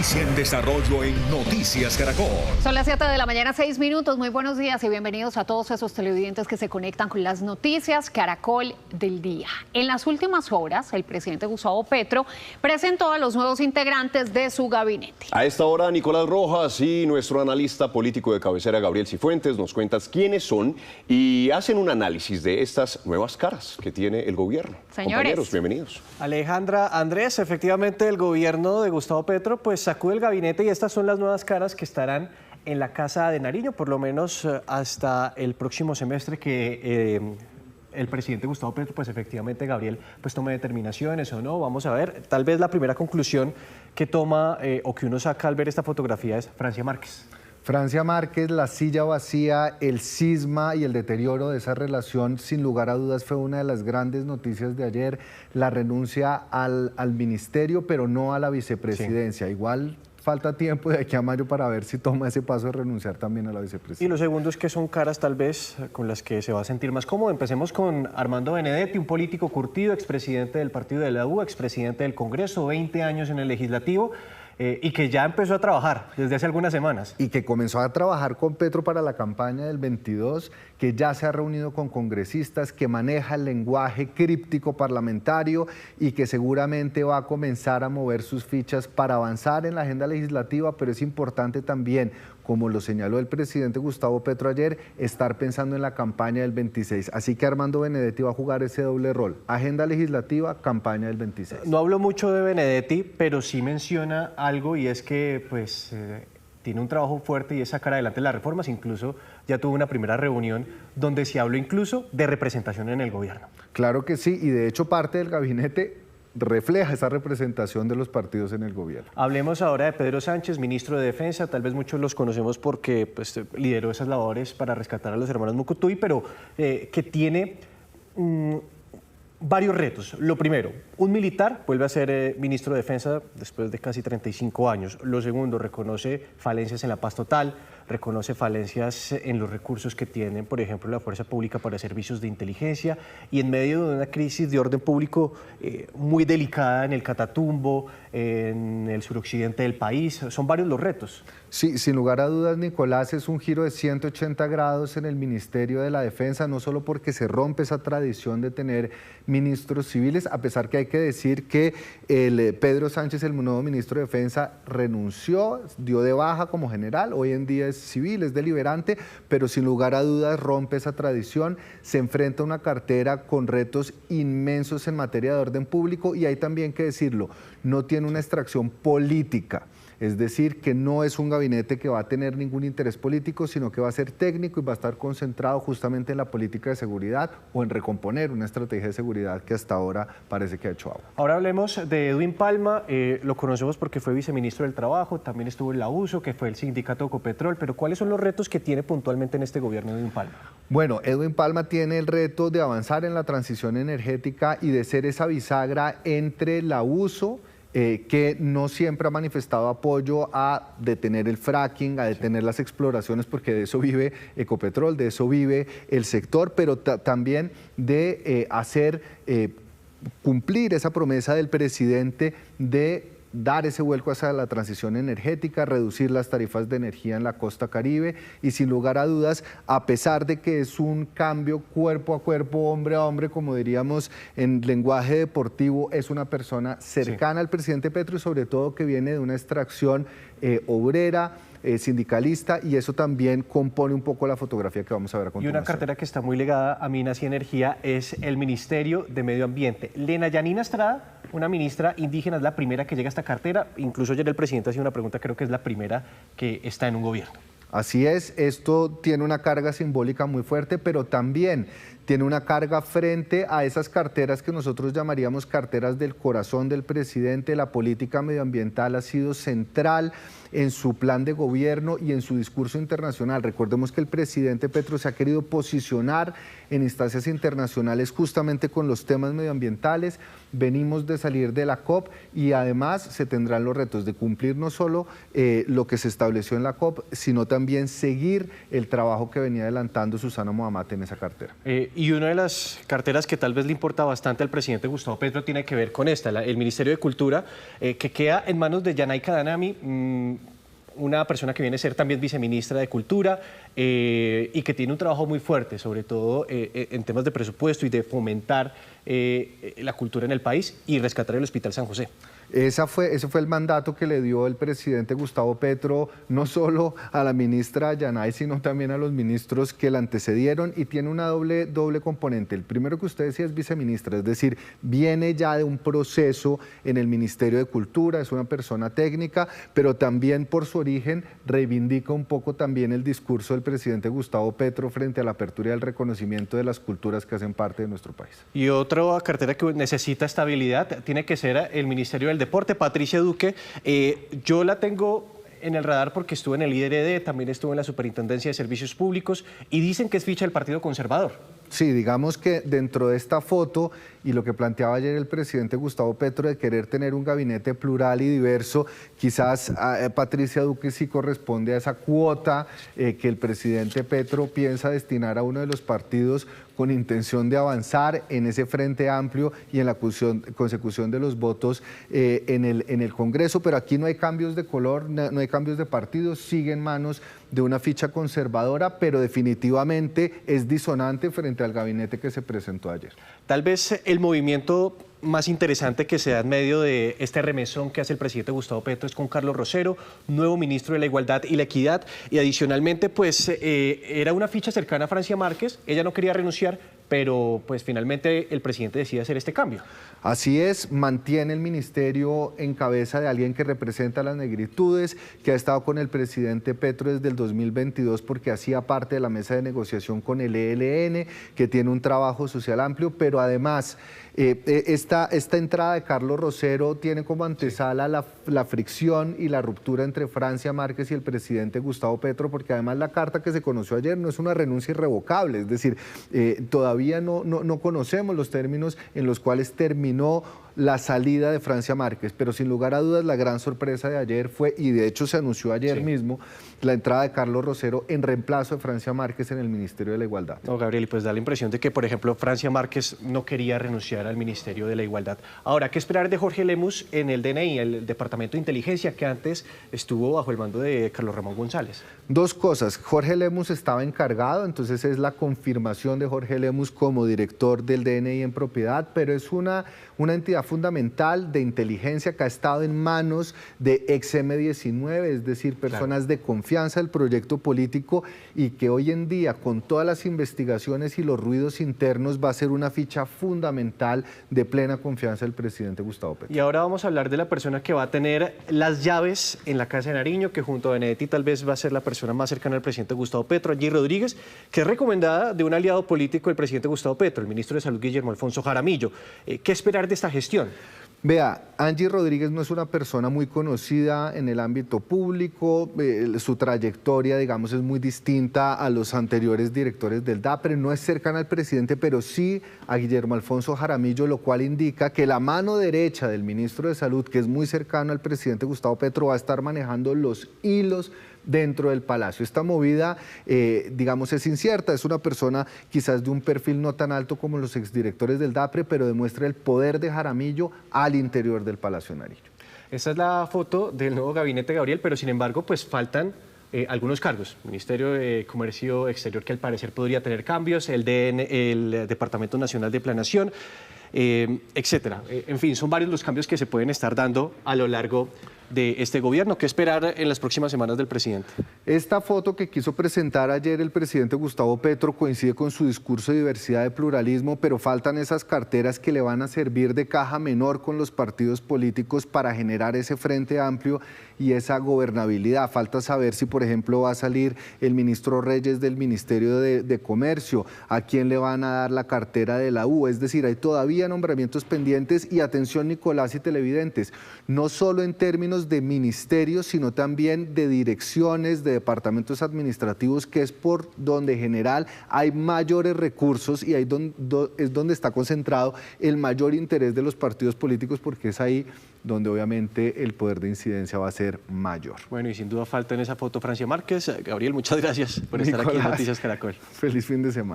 noticia en desarrollo en Noticias Caracol. Son las 7 de la mañana, 6 minutos. Muy buenos días y bienvenidos a todos esos televidentes que se conectan con las noticias Caracol del día. En las últimas horas, el presidente Gustavo Petro presentó a los nuevos integrantes de su gabinete. A esta hora, Nicolás Rojas y nuestro analista político de cabecera, Gabriel Cifuentes, nos cuentan quiénes son y hacen un análisis de estas nuevas caras que tiene el gobierno. Señores. Compañeros, bienvenidos. Alejandra, Andrés, efectivamente el gobierno de Gustavo Petro pues sacude el gabinete y estas son las nuevas caras que estarán en la Casa de Nariño, por lo menos hasta el próximo semestre que el presidente Gustavo Petro, pues efectivamente Gabriel, pues tome determinaciones o no, vamos a ver. Tal vez la primera conclusión que toma o que uno saca al ver esta fotografía es Francia Márquez. Francia Márquez, la silla vacía, el cisma y el deterioro de esa relación, sin lugar a dudas, fue una de las grandes noticias de ayer. La renuncia al ministerio, pero no a la vicepresidencia. Sí. Igual falta tiempo de aquí a mayo para ver si toma ese paso de renunciar también a la vicepresidencia. Y lo segundo es que son caras tal vez con las que se va a sentir más cómodo. Empecemos con Armando Benedetti, un político curtido, expresidente del partido de la U, expresidente del Congreso, 20 años en el Legislativo. Y que ya empezó a trabajar desde hace algunas semanas. Y que comenzó a trabajar con Petro para la campaña del 22, que ya se ha reunido con congresistas, que maneja el lenguaje críptico parlamentario y que seguramente va a comenzar a mover sus fichas para avanzar en la agenda legislativa, pero es importante también, como lo señaló el presidente Gustavo Petro ayer, estar pensando en la campaña del 26. Así que Armando Benedetti va a jugar ese doble rol, agenda legislativa, campaña del 26. No hablo mucho de Benedetti, pero sí menciona algo y es que pues tiene un trabajo fuerte y es sacar adelante las reformas. Incluso ya tuvo una primera reunión donde se habló incluso de representación en el gobierno. Claro que sí, y de hecho parte del gabinete refleja esa representación de los partidos en el gobierno. Hablemos ahora de Pedro Sánchez, ministro de Defensa. Tal vez muchos los conocemos porque pues, lideró esas labores para rescatar a los hermanos Mucutuy, pero que tiene varios retos. Lo primero, un militar vuelve a ser ministro de Defensa después de casi 35 años. Lo segundo, reconoce falencias en la paz total, reconoce falencias en los recursos que tienen, por ejemplo, la fuerza pública para servicios de inteligencia, y en medio de una crisis de orden público muy delicada en el Catatumbo, en el suroccidente del país. Son varios los retos. Sí, sin lugar a dudas, Nicolás, es un giro de 180 grados en el Ministerio de la Defensa, no solo porque se rompe esa tradición de tener ministros civiles, a pesar que hay que decir que Pedro Sánchez, el nuevo ministro de Defensa, renunció, dio de baja como general, hoy en día es civil, es deliberante, pero sin lugar a dudas rompe esa tradición, se enfrenta a una cartera con retos inmensos en materia de orden público y hay también que decirlo, no tiene una extracción política. Es decir, que no es un gabinete que va a tener ningún interés político, sino que va a ser técnico y va a estar concentrado justamente en la política de seguridad o en recomponer una estrategia de seguridad que hasta ahora parece que ha hecho agua. Ahora hablemos de Edwin Palma, lo conocemos porque fue viceministro del Trabajo, también estuvo en la USO, que fue el sindicato Ecopetrol, pero ¿cuáles son los retos que tiene puntualmente en este gobierno Edwin Palma? Bueno, Edwin Palma tiene el reto de avanzar en la transición energética y de ser esa bisagra entre la USO, que no siempre ha manifestado apoyo a detener el fracking, a detener las exploraciones, porque de eso vive Ecopetrol, de eso vive el sector, pero también de hacer cumplir esa promesa del presidente de dar ese vuelco hacia la transición energética, reducir las tarifas de energía en la costa Caribe y sin lugar a dudas, a pesar de que es un cambio cuerpo a cuerpo, hombre a hombre, como diríamos en lenguaje deportivo, es una persona cercana al presidente Petro y sobre todo que viene de una extracción obrera, sindicalista, y eso también compone un poco la fotografía que vamos a ver a continuación. Y una cartera que está muy ligada a Minas y Energía es el Ministerio de Medio Ambiente. Lena Yanina Estrada, una ministra indígena, es la primera que llega a esta cartera. Incluso ayer el presidente hacía una pregunta, creo que es la primera que está en un gobierno. Así es, esto tiene una carga simbólica muy fuerte, pero también tiene una carga frente a esas carteras que nosotros llamaríamos carteras del corazón del presidente. La política medioambiental ha sido central en su plan de gobierno y en su discurso internacional. Recordemos que el presidente Petro se ha querido posicionar en instancias internacionales justamente con los temas medioambientales. Venimos de salir de la COP y además se tendrán los retos de cumplir no solo lo que se estableció en la COP, sino también también seguir el trabajo que venía adelantando Susana Muhammad en esa cartera. Y una de las carteras que tal vez le importa bastante al presidente Gustavo Petro tiene que ver con esta, el Ministerio de Cultura, que queda en manos de Yanay Kadanami, una persona que viene a ser también viceministra de Cultura y que tiene un trabajo muy fuerte, sobre todo en temas de presupuesto y de fomentar la cultura en el país y rescatar el Hospital San José. Ese fue el mandato que le dio el presidente Gustavo Petro, no solo a la ministra Yanay, sino también a los ministros que la antecedieron, y tiene una doble componente. El primero que usted decía es viceministra, es decir, viene ya de un proceso en el Ministerio de Cultura, es una persona técnica, pero también por su origen reivindica un poco también el discurso del presidente Gustavo Petro frente a la apertura y al reconocimiento de las culturas que hacen parte de nuestro país. Y otra cartera que necesita estabilidad tiene que ser el Ministerio del Deporte. Patricia Duque, yo la tengo en el radar porque estuve en el IDRD, también estuve en la Superintendencia de Servicios Públicos y dicen que es ficha del Partido Conservador. Sí, digamos que dentro de esta foto y lo que planteaba ayer el presidente Gustavo Petro de querer tener un gabinete plural y diverso, quizás Patricia Duque sí corresponde a esa cuota que el presidente Petro piensa destinar a uno de los partidos con intención de avanzar en ese frente amplio y en la consecución de los votos en el Congreso, pero aquí no hay cambios de color, no hay cambios de partido, sigue en manos de una ficha conservadora, pero definitivamente es disonante frente al gabinete que se presentó ayer. Tal vez el movimiento más interesante que se da en medio de este remesón que hace el presidente Gustavo Petro es con Carlos Rosero, nuevo ministro de la Igualdad y la Equidad, y adicionalmente pues era una ficha cercana a Francia Márquez, ella no quería renunciar, pero pues finalmente el presidente decide hacer este cambio. Así es, mantiene el ministerio en cabeza de alguien que representa las negritudes, que ha estado con el presidente Petro desde el 2022 porque hacía parte de la mesa de negociación con el ELN, que tiene un trabajo social amplio, pero además esta entrada de Carlos Rosero tiene como antesala la fricción y la ruptura entre Francia Márquez y el presidente Gustavo Petro, porque además la carta que se conoció ayer no es una renuncia irrevocable, es decir, todavía no conocemos los términos en los cuales terminó la salida de Francia Márquez, pero sin lugar a dudas la gran sorpresa de ayer fue, y de hecho se anunció ayer mismo, la entrada de Carlos Rosero en reemplazo de Francia Márquez en el Ministerio de la Igualdad. No, Gabriel, pues da la impresión de que, por ejemplo, Francia Márquez no quería renunciar al Ministerio de la Igualdad. Ahora, ¿qué esperar de Jorge Lemus en el DNI, el Departamento de Inteligencia, que antes estuvo bajo el mando de Carlos Ramón González? Dos cosas. Jorge Lemus estaba encargado, entonces es la confirmación de Jorge Lemus como director del DNI en propiedad, pero es una entidad fundamental de inteligencia que ha estado en manos de ex M19, es decir, personas de confianza del proyecto político, y que hoy en día, con todas las investigaciones y los ruidos internos, va a ser una ficha fundamental de plena confianza del presidente Gustavo Petro. Y ahora vamos a hablar de la persona que va a tener las llaves en la Casa de Nariño, que junto a Benedetti tal vez va a ser la persona más cercana al presidente Gustavo Petro, Angie Rodríguez, que es recomendada de un aliado político del presidente Gustavo Petro, el ministro de Salud Guillermo Alfonso Jaramillo. ¿Qué esperar de esta gestión? Vea, Angie Rodríguez no es una persona muy conocida en el ámbito público, su trayectoria, digamos, es muy distinta a los anteriores directores del DAPRE, no es cercana al presidente, pero sí a Guillermo Alfonso Jaramillo, lo cual indica que la mano derecha del ministro de Salud, que es muy cercano al presidente Gustavo Petro, va a estar manejando los hilos dentro del Palacio. Esta movida, digamos, es incierta, es una persona quizás de un perfil no tan alto como los exdirectores del DAPRE, pero demuestra el poder de Jaramillo al interior del Palacio Nariño. Esta es la foto del nuevo gabinete, Gabriel, pero sin embargo, pues faltan algunos cargos. Ministerio de Comercio Exterior, que al parecer podría tener cambios, el Departamento Nacional de Planeación, etcétera. En fin, son varios los cambios que se pueden estar dando a lo largo de este gobierno. ¿Qué esperar en las próximas semanas del presidente? Esta foto que quiso presentar ayer el presidente Gustavo Petro coincide con su discurso de diversidad y pluralismo, pero faltan esas carteras que le van a servir de caja menor con los partidos políticos para generar ese frente amplio y esa gobernabilidad. Falta saber si, por ejemplo, va a salir el ministro Reyes del Ministerio de Comercio, a quién le van a dar la cartera de la U. Es decir, hay todavía nombramientos pendientes y atención, Nicolás y televidentes, no solo en términos términos de ministerios, sino también de direcciones, de departamentos administrativos, que es por donde en general hay mayores recursos y ahí es donde está concentrado el mayor interés de los partidos políticos, porque es ahí donde obviamente el poder de incidencia va a ser mayor. Bueno, y sin duda falta en esa foto Francia Márquez. Gabriel, muchas gracias por estar aquí en Noticias Caracol. Feliz fin de semana.